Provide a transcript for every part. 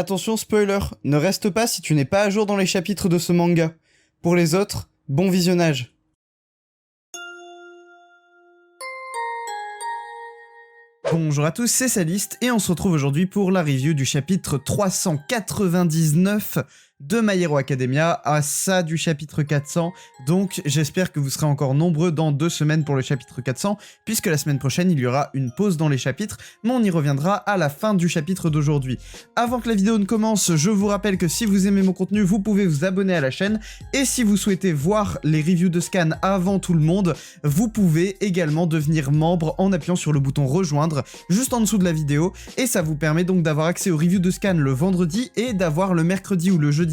Attention spoiler, ne reste pas si tu n'es pas à jour dans les chapitres de ce manga. Pour les autres, bon visionnage. Bonjour à tous, c'est Saliste et on se retrouve aujourd'hui pour la review du chapitre 399 de My Hero Academia, à ça du chapitre 400, donc j'espère que vous serez encore nombreux dans 2 semaines pour le chapitre 400, puisque la semaine prochaine il y aura une pause dans les chapitres, mais on y reviendra à la fin du chapitre d'aujourd'hui. Avant que la vidéo ne commence, je vous rappelle que si vous aimez mon contenu, vous pouvez vous abonner à la chaîne, et si vous souhaitez voir les reviews de scan avant tout le monde, vous pouvez également devenir membre en appuyant sur le bouton rejoindre, juste en dessous de la vidéo, et ça vous permet donc d'avoir accès aux reviews de scan le vendredi, et d'avoir le mercredi ou le jeudi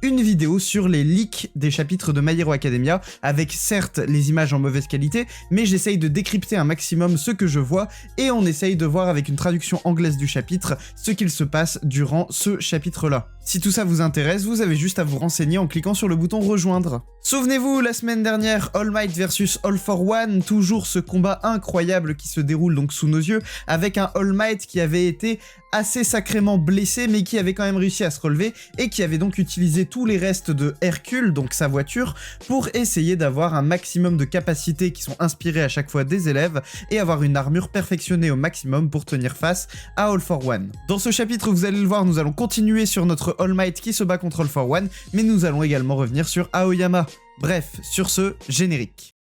une vidéo sur les leaks des chapitres de My Hero Academia, avec certes les images en mauvaise qualité, mais j'essaye de décrypter un maximum ce que je vois, et on essaye de voir avec une traduction anglaise du chapitre ce qu'il se passe durant ce chapitre-là. Si tout ça vous intéresse, vous avez juste à vous renseigner en cliquant sur le bouton rejoindre. Souvenez-vous, la semaine dernière, All Might versus All for One, toujours ce combat incroyable qui se déroule donc sous nos yeux, avec un All Might qui avait été assez sacrément blessé, mais qui avait quand même réussi à se relever, et qui avait donc utilisé tous les restes de Hercule, donc sa voiture, pour essayer d'avoir un maximum de capacités qui sont inspirées à chaque fois des élèves, et avoir une armure perfectionnée au maximum pour tenir face à All for One. Dans ce chapitre, vous allez le voir, nous allons continuer sur notre All Might qui se bat contre All for One, mais nous allons également revenir sur Aoyama. Bref, sur ce, générique.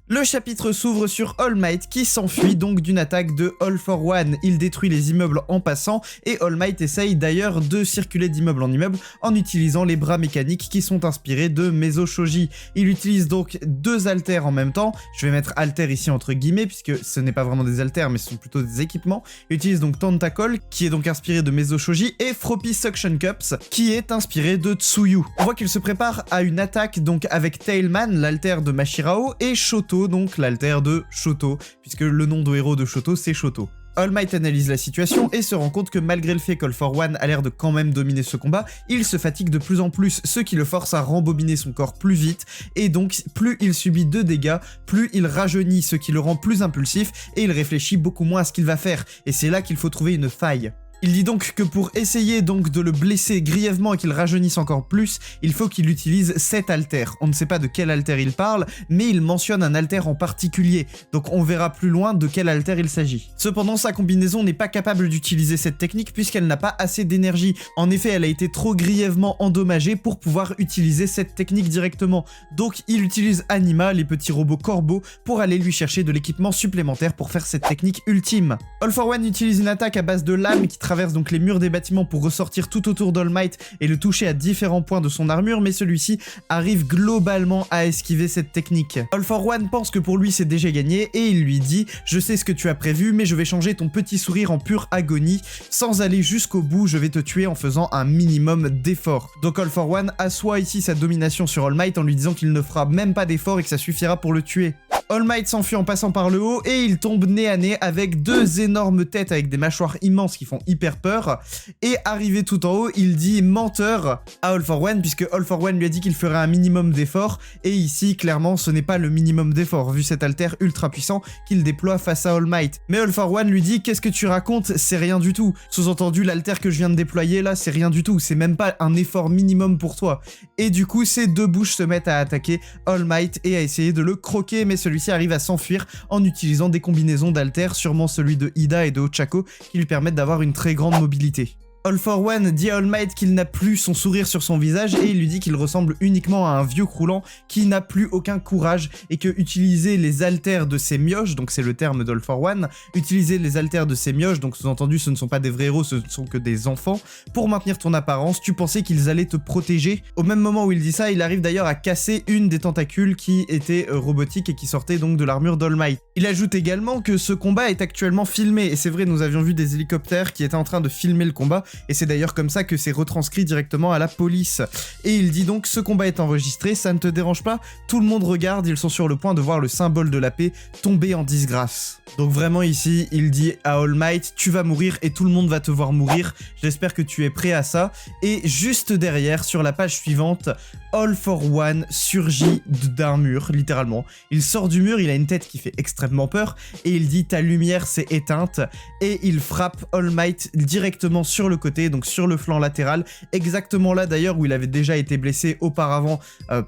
Le chapitre s'ouvre sur All Might qui s'enfuit donc d'une attaque de All for One. Il détruit les immeubles en passant et All Might essaye d'ailleurs de circuler d'immeuble en immeuble en utilisant les bras mécaniques qui sont inspirés de Mezo Shoji. Il utilise donc 2 haltères en même temps. Je vais mettre haltères ici entre guillemets puisque ce n'est pas vraiment des haltères mais ce sont plutôt des équipements. Il utilise donc Tentacle qui est donc inspiré de Mezo Shoji et Froppy Suction Cups qui est inspiré de Tsuyu. On voit qu'il se prépare à une attaque donc avec Tailman, l'haltère de Mashirao, et Shoto, donc l'altère de Shoto, puisque le nom de héros de Shoto c'est Shoto. All Might analyse la situation et se rend compte que malgré le fait qu'All for One a l'air de quand même dominer ce combat, il se fatigue de plus en plus, ce qui le force à rembobiner son corps plus vite, et donc plus il subit de dégâts, plus il rajeunit, ce qui le rend plus impulsif, et il réfléchit beaucoup moins à ce qu'il va faire, et c'est là qu'il faut trouver une faille. Il dit donc que pour essayer donc de le blesser grièvement et qu'il rajeunisse encore plus, il faut qu'il utilise 7 haltères. On ne sait pas de quel haltère il parle, mais il mentionne un haltère en particulier, donc on verra plus loin de quel haltère il s'agit. Cependant, sa combinaison n'est pas capable d'utiliser cette technique puisqu'elle n'a pas assez d'énergie. En effet, elle a été trop grièvement endommagée pour pouvoir utiliser cette technique directement. Donc il utilise Anima, les petits robots corbeaux, pour aller lui chercher de l'équipement supplémentaire pour faire cette technique ultime. All for One utilise une attaque à base de lames qui traverse donc les murs des bâtiments pour ressortir tout autour d'All Might et le toucher à différents points de son armure, mais celui-ci arrive globalement à esquiver cette technique. All for One pense que pour lui c'est déjà gagné et il lui dit « Je sais ce que tu as prévu, mais je vais changer ton petit sourire en pure agonie. Sans aller jusqu'au bout, je vais te tuer en faisant un minimum d'efforts. » Donc All for One assoit ici sa domination sur All Might en lui disant qu'il ne fera même pas d'efforts et que ça suffira pour le tuer. All Might s'enfuit en passant par le haut et il tombe nez à nez avec 2 énormes têtes avec des mâchoires immenses qui font hyper peur. Et arrivé tout en haut, il dit menteur à All for One puisque All for One lui a dit qu'il ferait un minimum d'efforts. Et ici, clairement, ce n'est pas le minimum d'efforts vu cet haltère ultra puissant qu'il déploie face à All Might. Mais All for One lui dit qu'est-ce que tu racontes, c'est rien du tout. Sous-entendu, l'haltère que je viens de déployer là, c'est rien du tout. C'est même pas un effort minimum pour toi. Et du coup, ces 2 bouches se mettent à attaquer All Might et à essayer de le croquer, mais celui-ci arrive à s'enfuir en utilisant des combinaisons d'haltères, sûrement celui de Ida et de Ochako, qui lui permettent d'avoir une très grande mobilité. All for One dit à All Might qu'il n'a plus son sourire sur son visage et il lui dit qu'il ressemble uniquement à un vieux croulant qui n'a plus aucun courage et que utiliser les haltères de ses mioches, donc c'est le terme d'All for One, utiliser les haltères de ses mioches, donc sous-entendu ce ne sont pas des vrais héros, ce ne sont que des enfants, pour maintenir ton apparence, tu pensais qu'ils allaient te protéger. Au même moment où il dit ça, il arrive d'ailleurs à casser une des tentacules qui était robotique et qui sortait donc de l'armure d'All Might. Il ajoute également que ce combat est actuellement filmé, et c'est vrai, nous avions vu des hélicoptères qui étaient en train de filmer le combat, et c'est d'ailleurs comme ça que c'est retranscrit directement à la police. Et il dit donc, ce combat est enregistré, ça ne te dérange pas? Tout le monde regarde, ils sont sur le point de voir le symbole de la paix tomber en disgrâce. Donc vraiment ici, il dit à All Might, tu vas mourir et tout le monde va te voir mourir, j'espère que tu es prêt à ça. Et juste derrière, sur la page suivante, All for One surgit d'un mur, littéralement. Il sort du mur, il a une tête qui fait extrêmement peur, et il dit ta lumière s'est éteinte, et il frappe All Might directement sur le côté, donc sur le flanc latéral, exactement là d'ailleurs où il avait déjà été blessé auparavant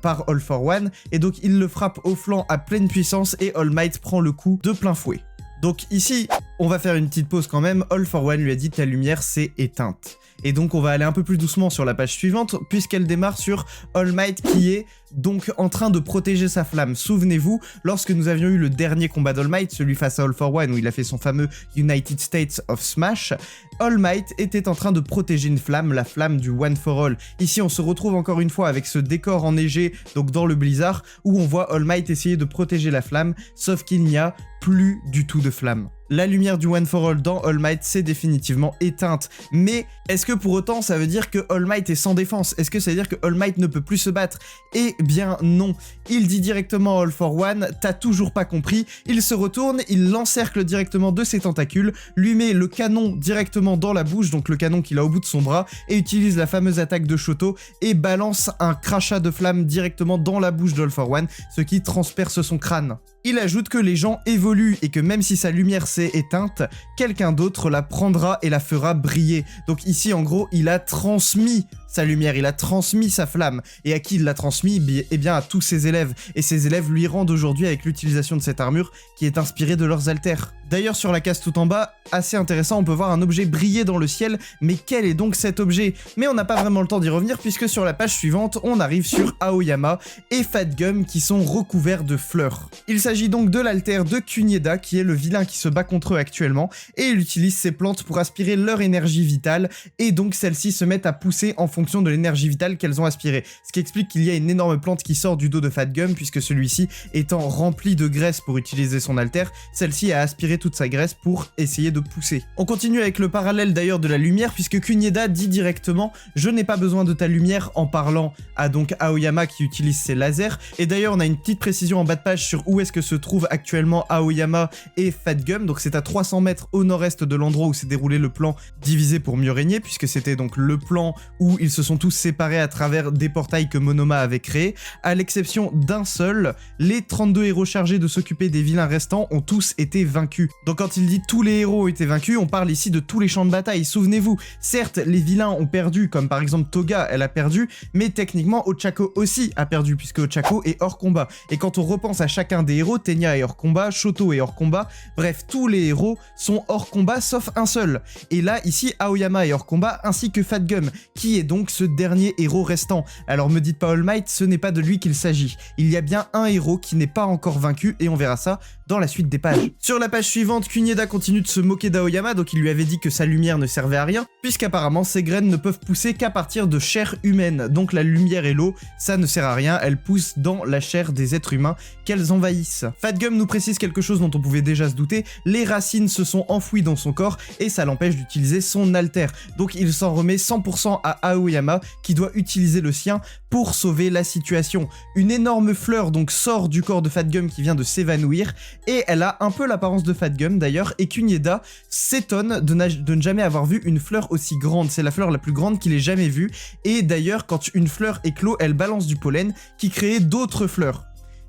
par All for One, et donc il le frappe au flanc à pleine puissance, et All Might prend le coup de plein fouet. Donc ici, on va faire une petite pause quand même, All for One lui a dit ta lumière s'est éteinte. Et donc on va aller un peu plus doucement sur la page suivante, puisqu'elle démarre sur All Might qui est donc en train de protéger sa flamme. Souvenez-vous, lorsque nous avions eu le dernier combat d'All Might, celui face à All for One où il a fait son fameux United States of Smash, All Might était en train de protéger une flamme, la flamme du One for All. Ici on se retrouve encore une fois avec ce décor enneigé, donc dans le blizzard, où on voit All Might essayer de protéger la flamme, sauf qu'il n'y a plus du tout de flamme. La lumière du One for All dans All Might s'est définitivement éteinte, mais est-ce que pour autant ça veut dire que All Might est sans défense? Est-ce que ça veut dire que All Might ne peut plus se battre? Eh bien non, il dit directement à All for One, t'as toujours pas compris, il se retourne, il l'encercle directement de ses tentacules, lui met le canon directement dans la bouche, donc le canon qu'il a au bout de son bras, et utilise la fameuse attaque de Shoto, et balance un crachat de flamme directement dans la bouche d'All for One, ce qui transperce son crâne. Il ajoute que les gens évoluent et que même si sa lumière s'est éteinte, quelqu'un d'autre la prendra et la fera briller. Donc ici, en gros, il a transmis sa lumière, il a transmis sa flamme. Et à qui il l'a transmis? Eh bien à tous ses élèves. Et ses élèves lui rendent aujourd'hui avec l'utilisation de cette armure qui est inspirée de leurs haltères. D'ailleurs, sur la case tout en bas, assez intéressant, on peut voir un objet briller dans le ciel, mais quel est donc cet objet? Mais on n'a pas vraiment le temps d'y revenir puisque sur la page suivante, on arrive sur Aoyama et Fat Gum qui sont recouverts de fleurs. Il s'agit donc de l'altère de Kunieda qui est le vilain qui se bat contre eux actuellement et il utilise ces plantes pour aspirer leur énergie vitale et donc celles-ci se mettent à pousser en fonction de l'énergie vitale qu'elles ont aspirée. Ce qui explique qu'il y a une énorme plante qui sort du dos de Fat Gum puisque celui-ci étant rempli de graisse pour utiliser son altère, celle-ci a aspiré toute sa graisse pour essayer de pousser. On continue avec le parallèle d'ailleurs de la lumière puisque Kunieda dit directement « Je n'ai pas besoin de ta lumière » en parlant à donc Aoyama qui utilise ses lasers. Et d'ailleurs on a une petite précision en bas de page sur où est-ce que se trouve actuellement Aoyama et Fat Gum. Donc c'est à 300 mètres au nord-est de l'endroit où s'est déroulé le plan divisé pour mieux régner puisque c'était donc le plan où ils se sont tous séparés à travers des portails que Monoma avait créés. À l'exception d'un seul, les 32 héros chargés de s'occuper des vilains restants ont tous été vaincus. Donc quand il dit tous les héros ont été vaincus, on parle ici de tous les champs de bataille. Souvenez-vous, certes les vilains ont perdu, comme par exemple Toga, elle a perdu, mais techniquement Ochako aussi a perdu puisque Ochako est hors combat. Et quand on repense à chacun des héros, Tenya est hors combat, Shoto est hors combat, bref tous les héros sont hors combat sauf un seul. Et là ici Aoyama est hors combat ainsi que Fat Gum, qui est donc ce dernier héros restant. Alors me dites pas All Might, ce n'est pas de lui qu'il s'agit. Il y a bien un héros qui n'est pas encore vaincu et on verra ça dans la suite des pages. Sur la page suivante, Kunieda continue de se moquer d'Aoyama, donc il lui avait dit que sa lumière ne servait à rien, puisqu'apparemment ses graines ne peuvent pousser qu'à partir de chair humaine. Donc la lumière et l'eau, ça ne sert à rien, elles poussent dans la chair des êtres humains qu'elles envahissent. Fat Gum nous précise quelque chose dont on pouvait déjà se douter, les racines se sont enfouies dans son corps et ça l'empêche d'utiliser son altère. Donc il s'en remet 100% à Aoyama qui doit utiliser le sien pour sauver la situation. Une énorme fleur donc sort du corps de Fat Gum qui vient de s'évanouir et elle a un peu l'apparence de Fat Gum d'ailleurs et Kunieda s'étonne de ne jamais avoir vu une fleur aussi grande. C'est la fleur la plus grande qu'il ait jamais vue et d'ailleurs quand une fleur éclot, elle balance du pollen qui crée d'autres fleurs.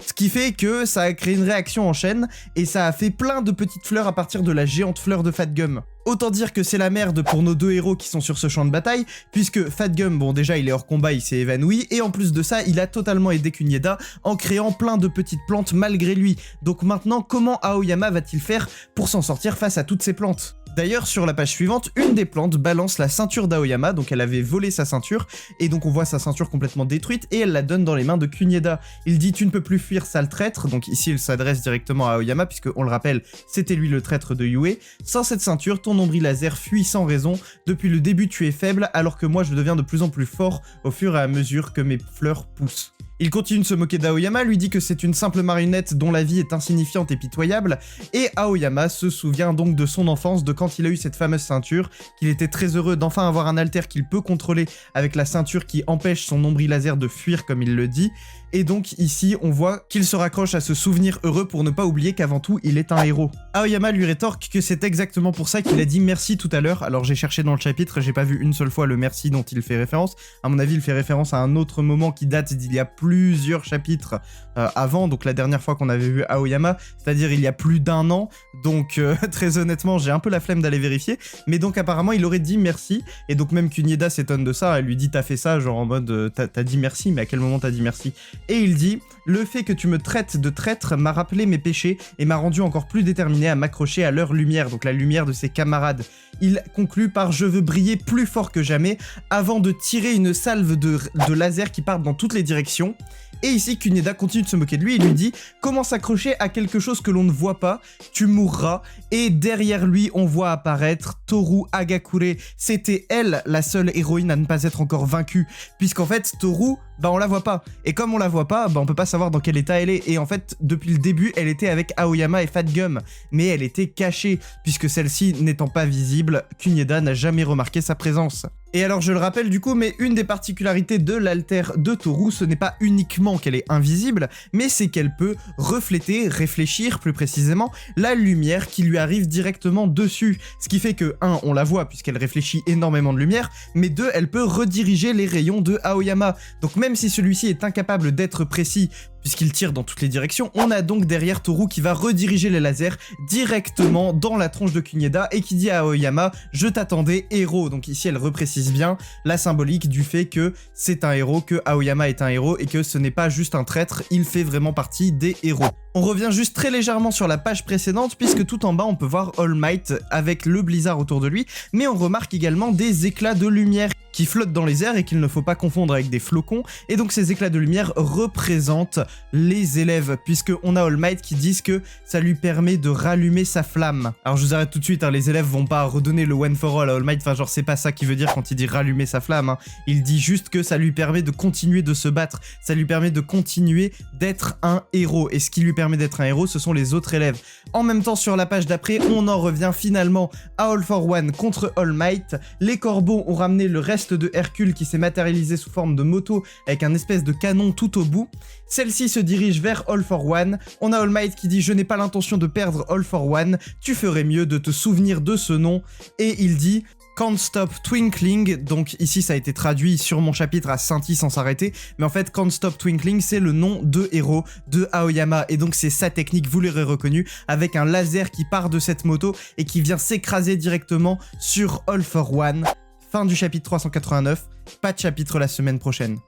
Ce qui fait que ça a créé une réaction en chaîne et ça a fait plein de petites fleurs à partir de la géante fleur de Fat Gum. Autant dire que c'est la merde pour nos deux héros qui sont sur ce champ de bataille, puisque Fat Gum, bon déjà il est hors combat, il s'est évanoui, et en plus de ça, il a totalement aidé Kunieda en créant plein de petites plantes malgré lui. Donc maintenant, comment Aoyama va-t-il faire pour s'en sortir face à toutes ces plantes ? D'ailleurs, sur la page suivante, une des plantes balance la ceinture d'Aoyama, donc elle avait volé sa ceinture, et donc on voit sa ceinture complètement détruite, et elle la donne dans les mains de Kunieda. Il dit « Tu ne peux plus fuir, sale traître », donc ici il s'adresse directement à Aoyama, puisque on le rappelle, c'était lui le traître de Yue. Sans cette ceinture, ton nombril laser fuit sans raison, depuis le début tu es faible, alors que moi je deviens de plus en plus fort au fur et à mesure que mes fleurs poussent. Il continue de se moquer d'Aoyama, lui dit que c'est une simple marionnette dont la vie est insignifiante et pitoyable, et Aoyama se souvient donc de son enfance, de quand il a eu cette fameuse ceinture, qu'il était très heureux d'enfin avoir un alter qu'il peut contrôler avec la ceinture qui empêche son nombril laser de fuir comme il le dit, et donc ici on voit qu'il se raccroche à ce souvenir heureux pour ne pas oublier qu'avant tout il est un héros. Aoyama lui rétorque que c'est exactement pour ça qu'il a dit merci tout à l'heure, alors j'ai cherché dans le chapitre, j'ai pas vu une seule fois le merci dont il fait référence, à mon avis il fait référence à un autre moment qui date d'il y a plusieurs chapitres avant, donc la dernière fois qu'on avait vu Aoyama, c'est-à-dire il y a plus d'1 an, donc très honnêtement j'ai un peu la flemme d'aller vérifier, mais donc apparemment il aurait dit merci, et donc même Kunieda s'étonne de ça, elle lui dit t'as fait ça, genre en mode t'as dit merci, mais à quel moment t'as dit merci? Et il dit « Le fait que tu me traites de traître m'a rappelé mes péchés et m'a rendu encore plus déterminé à m'accrocher à leur lumière, donc la lumière de ses camarades. » Il conclut par « Je veux briller plus fort que jamais » avant de tirer une salve de laser qui part dans toutes les directions. Et ici, Kunieda continue de se moquer de lui et lui dit « Comment s'accrocher à quelque chose que l'on ne voit pas? Tu mourras. » Et derrière lui, on voit apparaître Toru Hagakure. C'était elle, la seule héroïne à ne pas être encore vaincue, puisqu'en fait, Toru, bah on la voit pas. Et comme on la voit pas, bah on peut pas savoir dans quel état elle est. Et en fait, depuis le début, elle était avec Aoyama et Fat Gum, mais elle était cachée, puisque celle-ci n'étant pas visible, Kunieda n'a jamais remarqué sa présence. Et alors je le rappelle du coup, mais une des particularités de l'alter de Toru, ce n'est pas uniquement qu'elle est invisible, mais c'est qu'elle peut refléter, réfléchir plus précisément, la lumière qui lui arrive directement dessus. Ce qui fait que 1, on la voit puisqu'elle réfléchit énormément de lumière, mais 2, elle peut rediriger les rayons de Aoyama. Donc même si celui-ci est incapable d'être précis, puisqu'il tire dans toutes les directions, on a donc derrière Toru qui va rediriger les lasers directement dans la tronche de Kunieda et qui dit à Aoyama « Je t'attendais, héros ». Donc ici elle reprécise bien la symbolique du fait que c'est un héros, que Aoyama est un héros et que ce n'est pas juste un traître, il fait vraiment partie des héros. On revient juste très légèrement sur la page précédente puisque tout en bas on peut voir All Might avec le blizzard autour de lui, mais on remarque également des éclats de lumière qui flottent dans les airs et qu'il ne faut pas confondre avec des flocons, et donc ces éclats de lumière représentent les élèves, puisqu'on a All Might qui disent que ça lui permet de rallumer sa flamme. Alors je vous arrête tout de suite, hein, les élèves vont pas redonner le one for all à All Might, enfin genre c'est pas ça qu'il veut dire quand il dit rallumer sa flamme, hein. Il dit juste que ça lui permet de continuer de se battre, ça lui permet de continuer d'être un héros, et ce qui lui permet d'être un héros, ce sont les autres élèves. En même temps, sur la page d'après, on en revient finalement à All for One contre All Might. Les corbeaux ont ramené le reste de Hercule qui s'est matérialisé sous forme de moto avec un espèce de canon tout au bout. Celle-ci se dirige vers All for One. On a All Might qui dit « Je n'ai pas l'intention de perdre All for One, tu ferais mieux de te souvenir de ce nom. » Et il dit Can't Stop Twinkling, donc ici ça a été traduit sur mon chapitre à scintille sans s'arrêter, mais en fait Can't Stop Twinkling c'est le nom de héros de Aoyama, et donc c'est sa technique, vous l'aurez reconnu, avec un laser qui part de cette moto et qui vient s'écraser directement sur All for One. Fin du chapitre 389, pas de chapitre la semaine prochaine.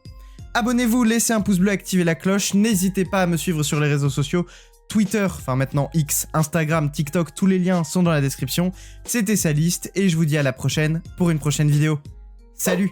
Abonnez-vous, laissez un pouce bleu, activez la cloche, n'hésitez pas à me suivre sur les réseaux sociaux, Twitter, enfin maintenant X, Instagram, TikTok, tous les liens sont dans la description. C'était Saliste et je vous dis à la prochaine pour une prochaine vidéo. Salut!